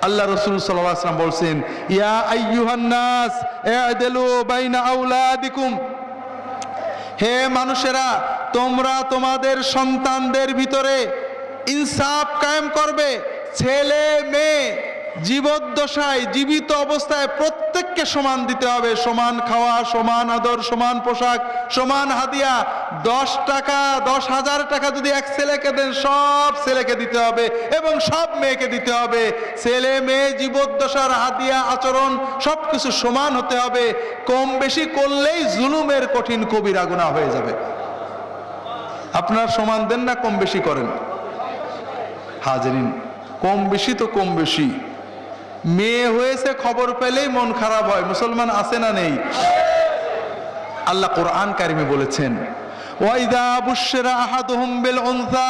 আল্লাহ রাসূল সাল্লাল্লাহু আলাইহি ওয়াসাল্লাম বলছেন, ইয়া আইয়ুহান নাস ইআদিলু বাইনা আওলাদিকুম, হে মানুষেরা, তোমরা তোমাদের সন্তানদের ভিতরে ইনসাফ কায়েম করবে। ছেলে মেয়ে জীবদ্দশায়, জীবিত অবস্থায় প্রত্যেককে সমান দিতে হবে। সমান খাওয়া, সমান আদর, সমান পোশাক, সমান হাদিয়া। 10 টাকা, 10,000 টাকা যদি এক ছেলেকে দেন, সব ছেলেকে দিতে হবে এবং সব মেয়েকে দিতে হবে। ছেলে মেয়ে জীবদ্দশার হাদিয়া, আচরণ সবকিছু সমান হতে হবে। কম বেশি করলেই জুলুমের কঠিন কবিরা গুনাহ হয়ে যাবে। আপনারা সমান দেন না কম বেশি করেন? হাজরিন, কম বেশি তো কম বেশি। মেয়ে হয়েছে খবর পেলেই মন খারাপ হয়। মুসলমান আছে না নেই? আল্লাহ কোরআন কারিমে বলেছেন, ওয়াইদা বুশরা আহাদুহুম বিল উনসা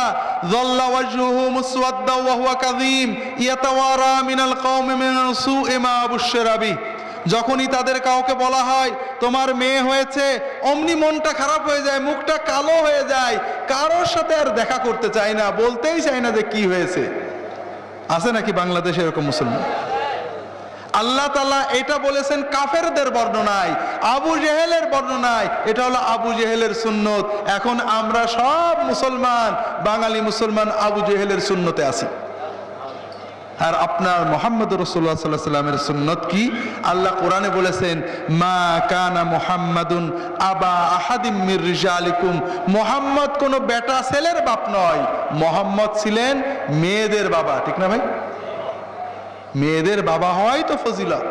যাল্লা ওয়াজহুহু মুসওয়াদ্দা ওয়া হুয়া কাযীম ইয়াতাওয়ারা মিনাল কওমি মিন সুই মা বুশরা বি। যখনই তাদের কাউকে বলা হয় তোমার মেয়ে হয়েছে, অমনি মনটা খারাপ হয়ে যায়, মুখটা কালো হয়ে যায়, কারোর সাথে আর দেখা করতে চায় না, বলতেই চায় না যে কি হয়েছে। আছে নাকি বাংলাদেশে এরকম মুসলমান? আল্লাহ তাআলা এটা বলেছেন কাফেরদের বর্ণনায়, আবু জেহেলের বর্ণনায়। এটা হলো আবু জেহেলের সুন্নত। এখন আমরা সব মুসলমান, বাঙালি মুসলমান, আবু জেহেলের সুন্নতে আছি। আর আপনার মুহাম্মদ রাসূলুল্লাহ সাল্লাল্লাহু আলাইহি ওয়াসাল্লামের সুন্নত কি? আল্লাহ কোরআনে বলেছেন, মা কানা মুহাম্মাদুন আবা আহাদিম মির রিজালিকুম। মুহাম্মদ কোনো বেটা ছেলের বাপ নয়, মুহাম্মদ ছিলেন মেয়েদের বাবা। ঠিক না ভাই? মেয়েদের বাবা হয় তো ফজিলত।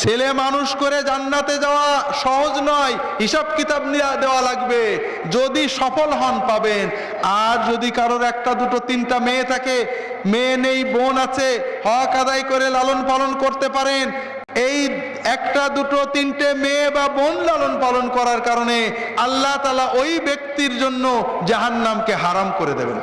ছেলে মানুষ করে জান্নাতে যাওয়া সহজ নয়, হিসাব কিতাব দেওয়া লাগবে। যদি সফল হন পাবেন। আর যদি কারোর 1, 2, 3টা মেয়ে থাকে, মেয়ে নেই বোন আছে, হক আদায় করে লালন পালন করতে পারেন। এই 1, 2, 3টে মেয়ে বা বোন লালন পালন করার কারণে আল্লাহ তাআলা ওই ব্যক্তির জন্য জাহান্নামকে হারাম করে দেবেন।